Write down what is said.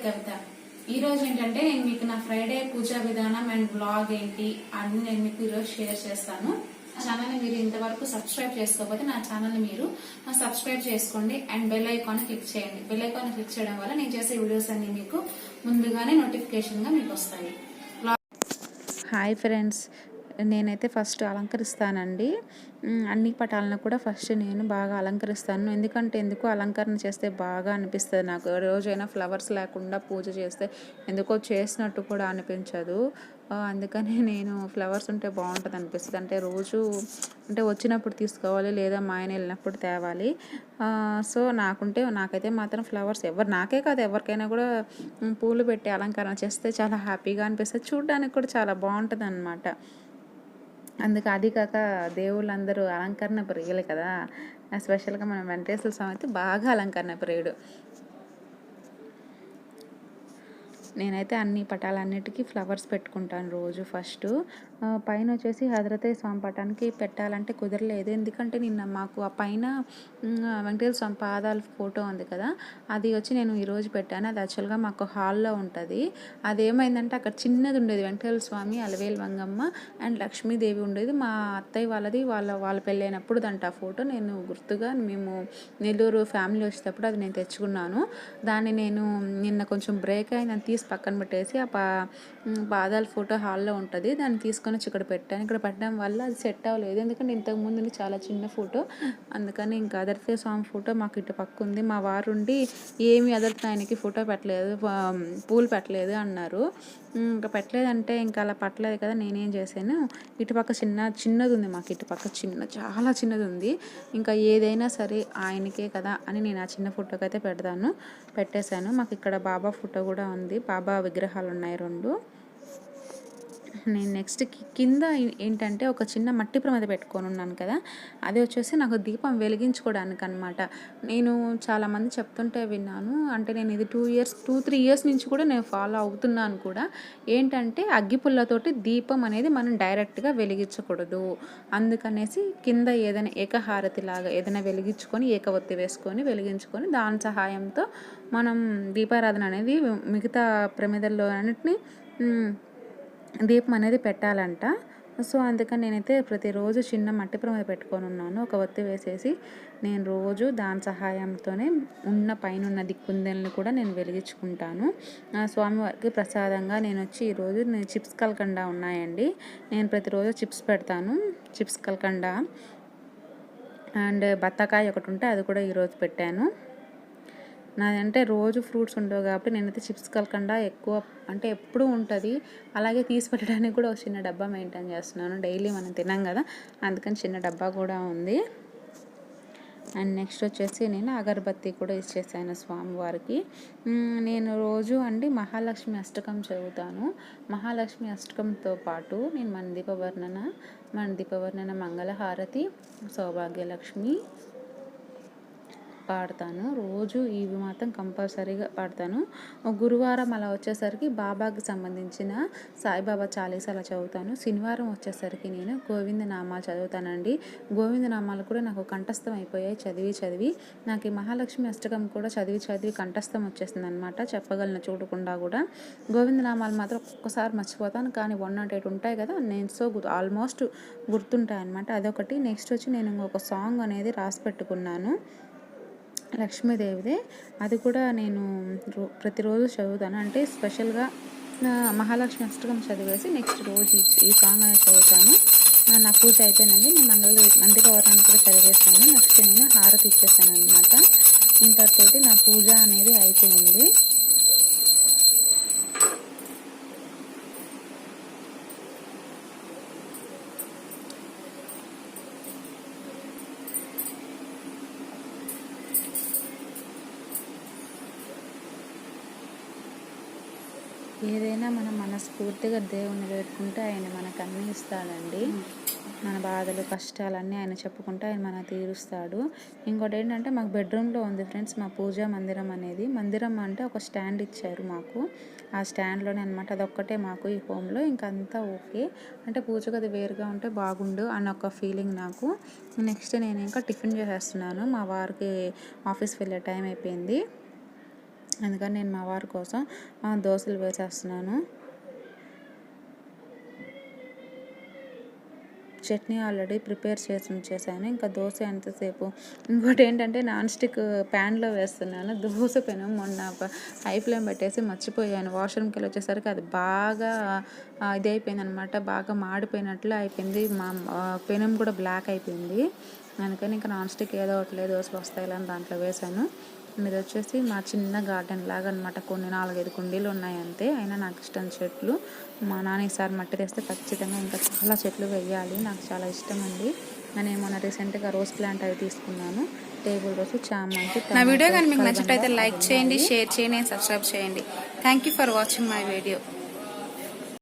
కవిత. ఈ రోజు ఏంటంటే నేను మీకు నా ఫ్రైడే పూజా విధానం అండ్ బ్లాగ్ ఏంటి అన్ని నేను మీకు ఈరోజు షేర్ చేస్తాను. ఛానల్ మీరు ఇంతవరకు సబ్స్క్రైబ్ చేసుకోకపోతే నా ఛానల్ మీరు సబ్స్క్రైబ్ చేసుకోండి అండ్ బెల్ ఐకాన్ క్లిక్ చేయండి. బెల్ ఐకాన్ క్లిక్ చేయడం వల్ల నేను చేసే వీడియోస్ అన్ని మీకు ముందుగానే నోటిఫికేషన్ గా మీకు వస్తాయి. హాయ్ ఫ్రెండ్స్, నేనైతే ఫస్ట్ అలంకరిస్తానండి. అన్ని పటాలను కూడా ఫస్ట్ నేను బాగా అలంకరిస్తాను. ఎందుకు అలంకరణ చేస్తే బాగా అనిపిస్తుంది. నాకు రోజైనా ఫ్లవర్స్ లేకుండా పూజ చేస్తే ఎందుకో చేసినట్టు కూడా అనిపించదు. అందుకని నేను ఫ్లవర్స్ ఉంటే బాగుంటుంది అనిపిస్తుంది. అంటే రోజు అంటే వచ్చినప్పుడు తీసుకోవాలి, లేదా మా ఆయన వెళ్ళినప్పుడు తేవాలి. సో నాకైతే మాత్రం ఫ్లవర్స్ నాకే కాదు ఎవరికైనా కూడా పూలు పెట్టి అలంకరణ చేస్తే చాలా హ్యాపీగా అనిపిస్తుంది. చూడడానికి కూడా చాలా బాగుంటుంది అన్నమాట. అది కాక దేవుళ్ళందరూ అలంకరణ ప్రియులు కదా. స్పెషల్గా మన వెంకటేశ్వర స్వామి అయితే బాగా అలంకరణ ప్రియుడు. నేనైతే అన్ని పటాలన్నిటికీ ఫ్లవర్స్ పెట్టుకుంటాను రోజు. ఫస్ట్ పైన వచ్చేసి హజరతయ్య స్వామి పటానికి పెట్టాలంటే కుదరలేదు. ఎందుకంటే నిన్న మాకు ఆ పైన వెంకటేశ్వర స్వామి పాదాల ఫోటో ఉంది కదా, అది వచ్చి నేను ఈరోజు పెట్టాను. అది యాక్చువల్గా మాకు హాల్లో ఉంటుంది. అదేమైందంటే అక్కడ చిన్నది ఉండేది, వెంకటేశ్వర స్వామి, అలవేలు మంగమ్మ అండ్ లక్ష్మీదేవి ఉండేది. మా అత్తయ్య వాళ్ళది వాళ్ళ పెళ్ళైనప్పుడు దంట ఆ ఫోటో. నేను గుర్తుగా మేము నెల్లూరు ఫ్యామిలీ వచ్చేటప్పుడు అది నేను తెచ్చుకున్నాను. దాన్ని నేను నిన్న కొంచెం బ్రేక్ అయి నేను పక్కన పెట్టేసి ఆ పాదాల ఫోటో హాల్లో ఉంటుంది, దాన్ని తీసుకొని వచ్చి ఇక్కడ పెట్టాను. ఇక్కడ పెట్టడం వల్ల అది సెట్ అవ్వలేదు. ఎందుకంటే ఇంతకుముందు చాలా చిన్న ఫోటో, అందుకని ఇంకా అదర్తే స్వామి ఫోటో మాకు ఇటు పక్క ఉంది. మా వారు ఉండి ఏమి అదర్తే ఆయనకి ఫోటో పెట్టలేదు, పూలు పెట్టలేదు అన్నారు. ఇంకా పెట్టలేదంటే ఇంకా అలా పట్టలేదు కదా. నేనేం చేశాను, ఇటుపక్క చిన్నది ఉంది మాకు, ఇటుపక్క చాలా చిన్నది ఉంది. ఇంకా ఏదైనా సరే ఆయనకే కదా అని నేను ఆ చిన్న ఫోటోకి అయితే పెట్టేశాను. మాకు ఇక్కడ బాబా ఫోటో కూడా ఉంది, బాబా విగ్రహాలు ఉన్నాయి 2. నేను నెక్స్ట్ కింద ఏంటంటే ఒక చిన్న మట్టి ప్రమిద పెట్టుకొని ఉన్నాను కదా, అది వచ్చేసి నాకు దీపం వెలిగించుకోవడానికి అనమాట. నేను చాలామంది చెప్తుంటే విన్నాను, అంటే నేను ఇది 2-3 ఇయర్స్ నుంచి కూడా నేను ఫాలో అవుతున్నాను కూడా. ఏంటంటే అగ్గిపుల్లతోటి దీపం అనేది మనం డైరెక్ట్గా వెలిగించకూడదు. అందుకనేసి కింద ఏదైనా ఏకహారతి లాగా ఏదైనా వెలిగించుకొని ఏకవత్తి వేసుకొని వెలిగించుకొని దాని సహాయంతో మనం దీపారాధన అనేది మిగతా ప్రమిదల్లో అన్నిటిని దీపం అనేది పెట్టాలంట. సో అందుకని నేనైతే ప్రతిరోజు చిన్న మట్టి ప్రమిద పెట్టుకొని ఉన్నాను. ఒక ఒత్తి వేసేసి నేను రోజు దాని సహాయంతోనే పైన దిక్కుందల్ని కూడా నేను వెలిగించుకుంటాను. స్వామివారికి ప్రసాదంగా నేను ఈరోజు చిప్స్ కల్కండ ఉన్నాయండి. నేను ప్రతిరోజు చిప్స్ పెడతాను. చిప్స్ కల్కండ అండ్ బత్తాకాయ ఒకటి ఉంటే అది కూడా ఈరోజు పెట్టాను. నాదంటే రోజు ఫ్రూట్స్ ఉండవు కాబట్టి నేనైతే చిప్స్ కలకుండా ఎక్కువ అంటే ఎప్పుడూ ఉంటుంది. అలాగే తీసి పెట్టడానికి కూడా ఒక చిన్న డబ్బా మెయింటైన్ చేస్తున్నాను. డైలీ మనం తినాం కదా, అందుకని చిన్న డబ్బా కూడా ఉంది. అండ్ నెక్స్ట్ వచ్చేసి నేను అగరబత్తి కూడా ఇచ్చేసాను స్వామివారికి. నేను రోజు మహాలక్ష్మి అష్టకం చదువుతాను. మహాలక్ష్మి అష్టకంతో పాటు నేను మన దీపవర్ణన మంగళహారతి, సౌభాగ్యలక్ష్మి పాడతాను. రోజు ఇవి మాత్రం కంపల్సరీగా పాడతాను. గురువారం అలా వచ్చేసరికి బాబాకి సంబంధించిన సాయిబాబా చాలీసాల చదువుతాను. శనివారం వచ్చేసరికి నేను గోవింద నామాలు చదువుతానండి. గోవింద నామాలు కూడా నాకు కంఠస్థం అయిపోయాయి చదివి. నాకు ఈ మహాలక్ష్మి అష్టకం కూడా చదివి కంఠస్థం వచ్చేస్తుంది అనమాట, చెప్పగలను చూడకుండా కూడా. గోవింద నామాలు మాత్రం ఒక్కొక్కసారి మర్చిపోతాను, కానీ 108 ఉంటాయి కదా, నేను ఆల్మోస్ట్ గుర్తుంటాయి అనమాట. అదొకటి. నెక్స్ట్ వచ్చి నేను ఒక సాంగ్ అనేది రాసి పెట్టుకున్నాను, లక్ష్మీదేవిదే. అది కూడా నేను ప్రతిరోజు చదువుతాను. అంటే స్పెషల్గా మహాలక్ష్మి అష్టకం చదివేసి నెక్స్ట్ రోజు ఈ సాంగ్ అనేది చదువుతాను. నా పూజ అయిపోయిందండి. నేను మందిరవరాన్ని కూడా చదివేస్తాను. నెక్స్ట్ నేను హారతి ఇచ్చేసాను అనమాట. ఇంతటితోటి నా పూజ అనేది అయిపోయింది. ఏదైనా మనం మనస్ఫూర్తిగా దేవుణ్ణి వేడుకుంటే ఆయన మనకు అన్నీ ఇస్తాడండి. మన బాధలు కష్టాలన్నీ ఆయన చెప్పుకుంటే ఆయన మన తీరుస్తాడు. ఇంకోటి ఏంటంటే మాకు బెడ్రూమ్లో ఉంది ఫ్రెండ్స్ మా పూజా మందిరం అనేది. మందిరం అంటే ఒక స్టాండ్ ఇచ్చారు మాకు, ఆ స్టాండ్లోనే అనమాట. అదొక్కటే మాకు ఈ హోమ్లో, ఇంకంతా ఓకే. అంటే పూజ గది వేరుగా ఉంటే బాగుండు అన్న ఒక ఫీలింగ్ నాకు. నెక్స్ట్ నేను ఇంకా టిఫిన్ చేసేస్తున్నాను. మా వారికి ఆఫీస్కి వెళ్ళే టైం అయిపోయింది. అందుకని నేను మా వారి కోసం దోశలు వేసేస్తున్నాను. చట్నీ ఆల్రెడీ ప్రిపేర్ చేసి ఉంచేసాను. ఇంకా దోశ ఎంతసేపు. ఇంకోటి ఏంటంటే నాన్ స్టిక్ ప్యాన్లో వేస్తున్నాను. దోశ పెనం మొన్న హై ఫ్లేమ్ పెట్టేసి మర్చిపోయాను. వాష్రూమ్కి వెళ్ళి వచ్చేసరికి అది బాగా ఇది అయిపోయింది అనమాట. బాగా మాడిపోయినట్లు అయిపోయింది. మా పెనం కూడా బ్లాక్ అయిపోయింది. అందుకని ఇంకా నాన్ స్టిక్ ఏదో ఒకటి దోశలు వస్తాయి అని దాంట్లో వేసాను. ఇది వచ్చేసి మా చిన్న గార్డెన్ లాగా అనమాట. కొన్ని 4-5 కుండీలు ఉన్నాయి అంతే. అయినా నాకు ఇష్టం చెట్లు. మా నాన్న ఈసారి మట్టి తెస్తే ఖచ్చితంగా ఇంకా చాలా చెట్లు వేయాలి. నాకు చాలా ఇష్టం అండి. నేను మొన్న రీసెంట్గా రోజ్ ప్లాంట్ అవి తీసుకున్నాను. టేబుల్ రోజ్, చామంతి. నా వీడియో కానీ మీకు నచ్చినట్లయితే లైక్ చేయండి, షేర్ చేయండి, సబ్స్క్రైబ్ చేయండి. Thank you for watching my video.